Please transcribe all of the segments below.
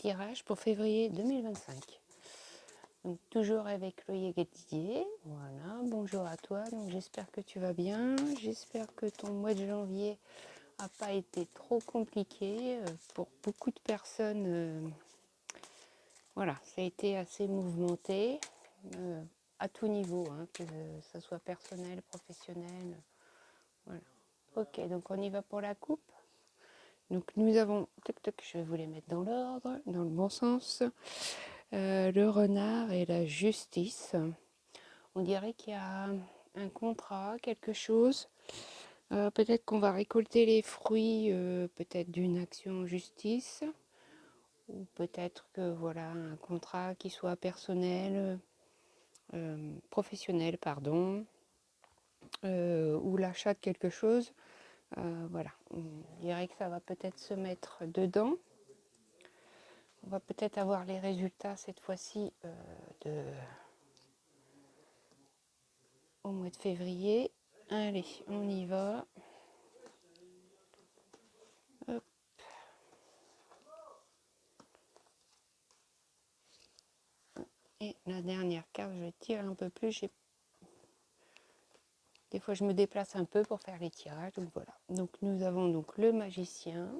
tirage pour février 2025. Donc toujours avec Loyer Gatier. Voilà, bonjour à toi. Donc j'espère que tu vas bien. J'espère que ton mois de janvier n'a pas été trop compliqué. Pour beaucoup de personnes, voilà, ça a été assez mouvementé à tout niveau, hein, que ce soit personnel, professionnel. Voilà. Ok, donc on y va pour la coupe. Donc nous avons, je vais vous les mettre dans l'ordre, dans le bon sens, le renard et la justice. On dirait qu'il y a un contrat, quelque chose. Peut-être qu'on va récolter les fruits, peut-être d'une action en justice, ou peut-être que voilà un contrat qui soit personnel, professionnel, pardon, ou l'achat de quelque chose. Voilà, on dirait que ça va peut-être se mettre dedans. On va peut-être avoir les résultats cette fois-ci au mois de février. Allez, on y va. Hop. Et la dernière carte, je tire un peu plus. Des fois, je me déplace un peu pour faire les tirages. Donc voilà. Donc nous avons donc le magicien,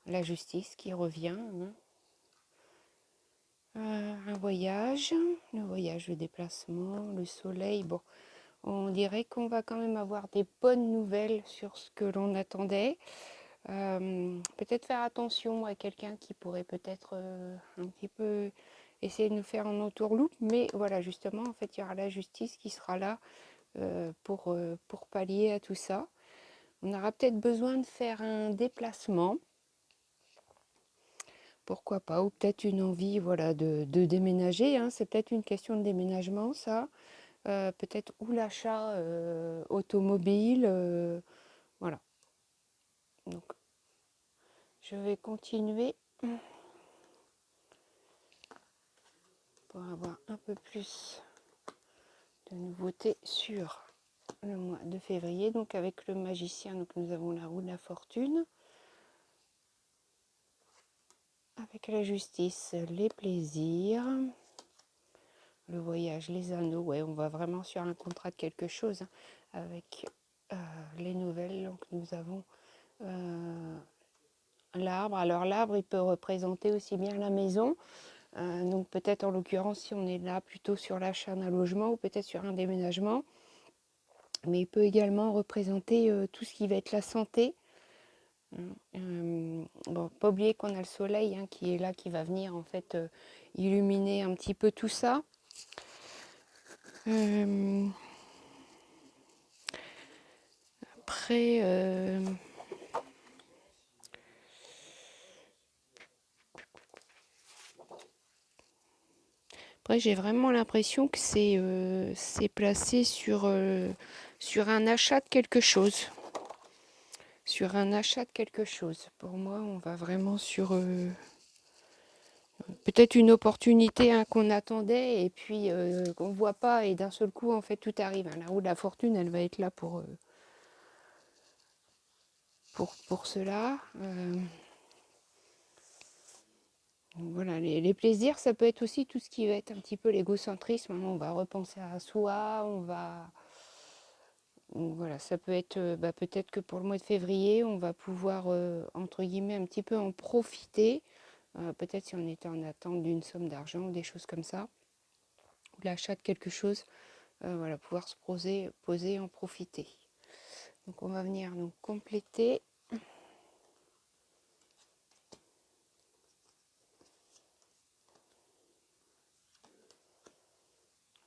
la justice qui revient. Hein. Un voyage, le voyage, le déplacement, le soleil. Bon, on dirait qu'on va quand même avoir des bonnes nouvelles sur ce que l'on attendait. Peut-être faire attention à quelqu'un qui pourrait peut-être un petit peu essayer de nous faire en entourloupe. Mais voilà, justement, en fait, il y aura la justice qui sera là pour pallier à tout ça. On aura peut-être besoin de faire un déplacement. Pourquoi pas, ou peut-être une envie voilà, de déménager, hein. C'est peut-être une question de déménagement, ça. Peut-être ou l'achat automobile. Voilà. Donc, je vais continuer pour avoir un peu plus de nouveautés sur le mois de février. Donc, avec le magicien, donc, nous avons la roue de la fortune. Avec la justice, les plaisirs. Le voyage, les anneaux, ouais, on va vraiment sur un contrat de quelque chose, hein, avec les nouvelles. Donc nous avons l'arbre. Alors l'arbre, il peut représenter aussi bien la maison. Donc peut-être en l'occurrence, si on est là plutôt sur l'achat d'un logement ou peut-être sur un déménagement. Mais il peut également représenter tout ce qui va être la santé. Bon, pas oublier qu'on a le soleil, hein, qui est là, qui va venir en fait illuminer un petit peu tout ça. Après, j'ai vraiment l'impression que c'est placé sur un achat de quelque chose. Sur un achat de quelque chose. Pour moi, on va vraiment sur peut-être une opportunité, hein, qu'on attendait et puis qu'on ne voit pas et d'un seul coup, en fait, tout arrive. Hein. La roue de la fortune, elle va être là pour cela. Voilà, les plaisirs, ça peut être aussi tout ce qui va être un petit peu l'égocentrisme. On va repenser à soi, on va... Donc voilà, ça peut être peut-être que pour le mois de février, on va pouvoir, entre guillemets, un petit peu en profiter. Peut-être si on était en attente d'une somme d'argent ou des choses comme ça, ou l'achat de quelque chose, voilà, pouvoir se poser, en profiter. Donc on va venir donc compléter.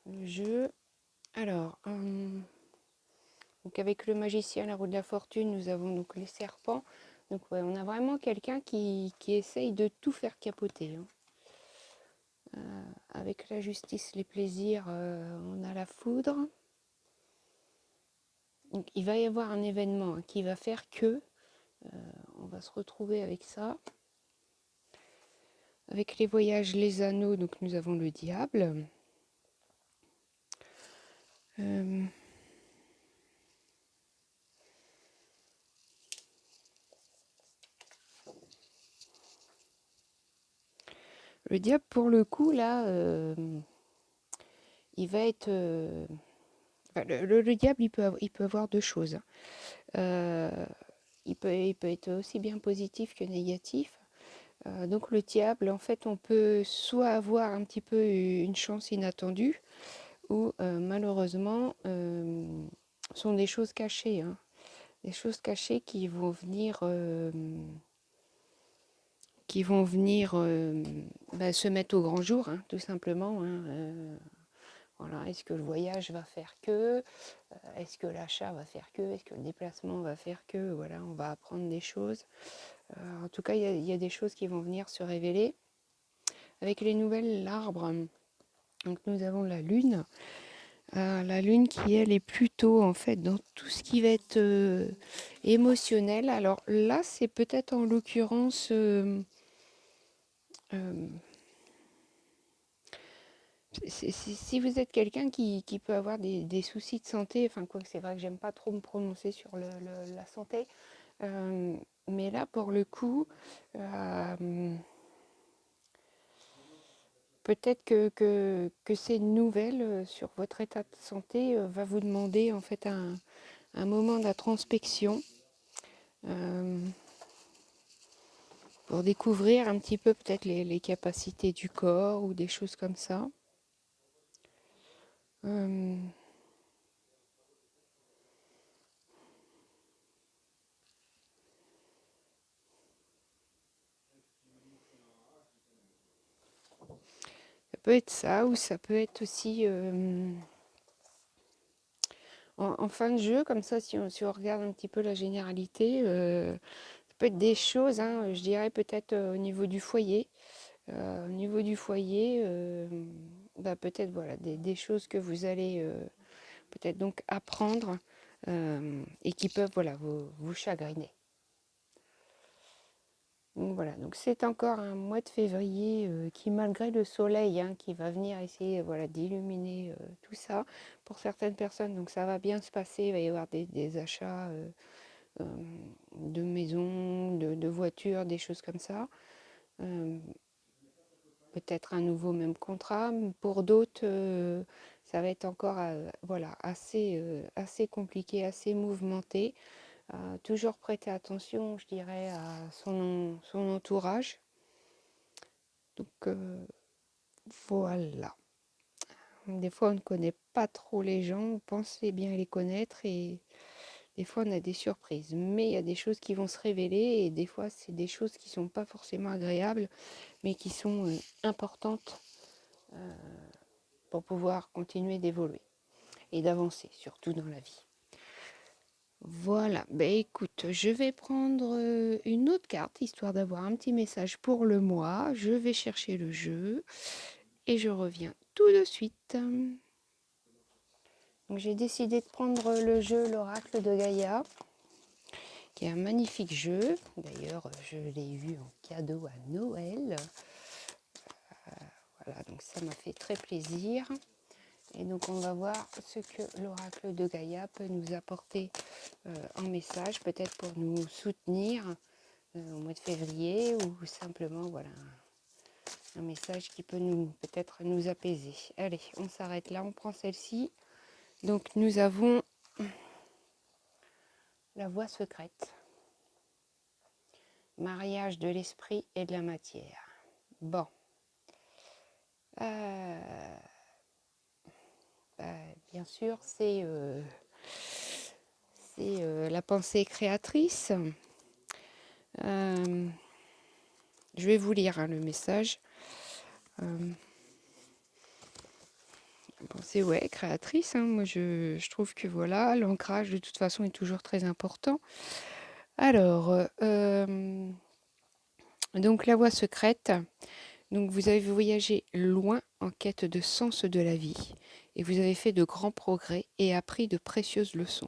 Le jeu. Alors, donc avec le magicien, la roue de la fortune, nous avons donc les serpents. Donc ouais, on a vraiment quelqu'un qui essaye de tout faire capoter. Hein. Avec la justice, les plaisirs, on a la foudre. Donc il va y avoir un événement, hein, qui va faire que on va se retrouver avec ça. Avec les voyages, les anneaux, donc nous avons le diable. Le diable, pour le coup, là, il va être... enfin, le diable, il peut avoir deux choses. Euh, il peut être aussi bien positif que négatif. Donc le diable, en fait, on peut soit avoir un petit peu une chance inattendue, ou malheureusement, sont des choses cachées, hein. Des choses cachées qui vont venir bah, se mettre au grand jour, hein, tout simplement, hein. Voilà, est-ce que le voyage va faire que, est-ce que l'achat va faire que, est-ce que le déplacement va faire que, voilà, on va apprendre des choses. En tout cas, il y a des choses qui vont venir se révéler. Avec les nouvelles, l'arbre, donc nous avons la lune qui elle est plutôt en fait dans tout ce qui va être émotionnel. Alors là, c'est peut-être en l'occurrence euh, si vous êtes quelqu'un qui peut avoir des soucis de santé, enfin quoi que c'est vrai que j'aime pas trop me prononcer sur la santé, euh, mais là pour le coup, peut-être que ces nouvelles sur votre état de santé va vous demander en fait un moment d'introspection euh, pour découvrir un petit peu peut-être les capacités du corps ou des choses comme ça. Euh, Ça peut être ça, ou ça peut être aussi en fin de jeu, comme ça, si on regarde un petit peu la généralité, ça peut être des choses, hein, je dirais peut-être au niveau du foyer. Au niveau du foyer, bah, peut-être voilà, des choses que vous allez peut-être donc apprendre et qui peuvent voilà, vous chagriner. Donc voilà, donc c'est encore un mois de février qui, malgré le soleil hein, qui va venir essayer voilà, d'illuminer tout ça, pour certaines personnes, donc ça va bien se passer, il va y avoir des achats euh, de maisons, de voitures, des choses comme ça. Euh, Peut-être un nouveau même contrat. Pour d'autres, ça va être encore voilà, assez compliqué, assez mouvementé. Toujours prêter attention, je dirais, à son entourage. Donc voilà. Des fois, on ne connaît pas trop les gens, on pensait bien les connaître et des fois, on a des surprises. Mais il y a des choses qui vont se révéler et des fois, c'est des choses qui ne sont pas forcément agréables, mais qui sont importantes pour pouvoir continuer d'évoluer et d'avancer, surtout dans la vie. Voilà, ben écoute, je vais prendre une autre carte, histoire d'avoir un petit message pour le mois. Je vais chercher le jeu et je reviens tout de suite. Donc j'ai décidé de prendre le jeu l'Oracle de Gaïa, qui est un magnifique jeu. D'ailleurs, je l'ai eu en cadeau à Noël. Voilà, donc ça m'a fait très plaisir. Et donc on va voir ce que l'Oracle de Gaïa peut nous apporter en message, peut-être pour nous soutenir au mois de février ou simplement voilà un message qui peut nous peut-être nous apaiser. Allez, on s'arrête là, on prend celle-ci. Donc nous avons la voie secrète. Mariage de l'esprit et de la matière. Bon. Bien sûr, c'est la pensée créatrice. Euh, je vais vous lire hein, le message. Pensée ouais, créatrice. Hein. Moi, je trouve que voilà, l'ancrage de toute façon est toujours très important. Alors, donc la voie secrète. Donc vous avez voyagé loin en quête de sens de la vie et vous avez fait de grands progrès et appris de précieuses leçons.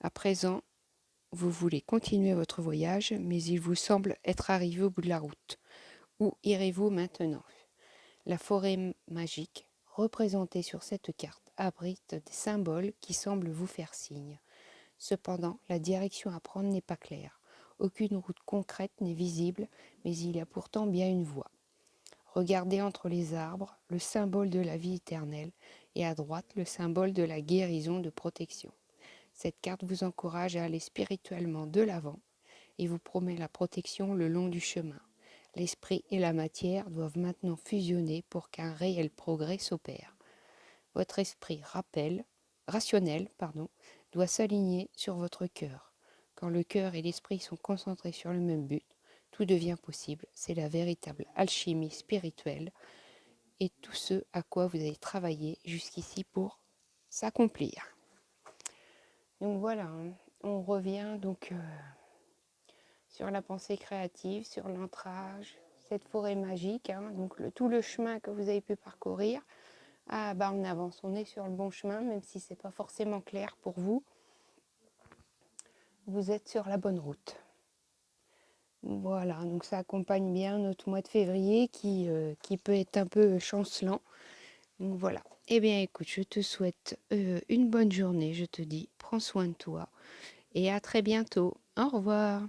À présent, vous voulez continuer votre voyage, mais il vous semble être arrivé au bout de la route. Où irez-vous maintenant? La forêt magique, représentée sur cette carte, abrite des symboles qui semblent vous faire signe. Cependant, la direction à prendre n'est pas claire. Aucune route concrète n'est visible, mais il y a pourtant bien une voie. Regardez entre les arbres le symbole de la vie éternelle et à droite le symbole de la guérison de protection. Cette carte vous encourage à aller spirituellement de l'avant et vous promet la protection le long du chemin. L'esprit et la matière doivent maintenant fusionner pour qu'un réel progrès s'opère. Votre esprit rationnel doit s'aligner sur votre cœur. Quand le cœur et l'esprit sont concentrés sur le même but, tout devient possible. C'est la véritable alchimie spirituelle et tout ce à quoi vous avez travaillé jusqu'ici pour s'accomplir. Donc voilà, on revient donc sur la pensée créative, sur l'ancrage, cette forêt magique, donc tout le chemin que vous avez pu parcourir. On avance, on est sur le bon chemin, même si c'est pas forcément clair pour vous. Vous êtes sur la bonne route. Voilà, donc ça accompagne bien notre mois de février qui peut être un peu chancelant. Donc voilà. Eh bien écoute, je te souhaite une bonne journée. Je te dis, prends soin de toi et à très bientôt. Au revoir.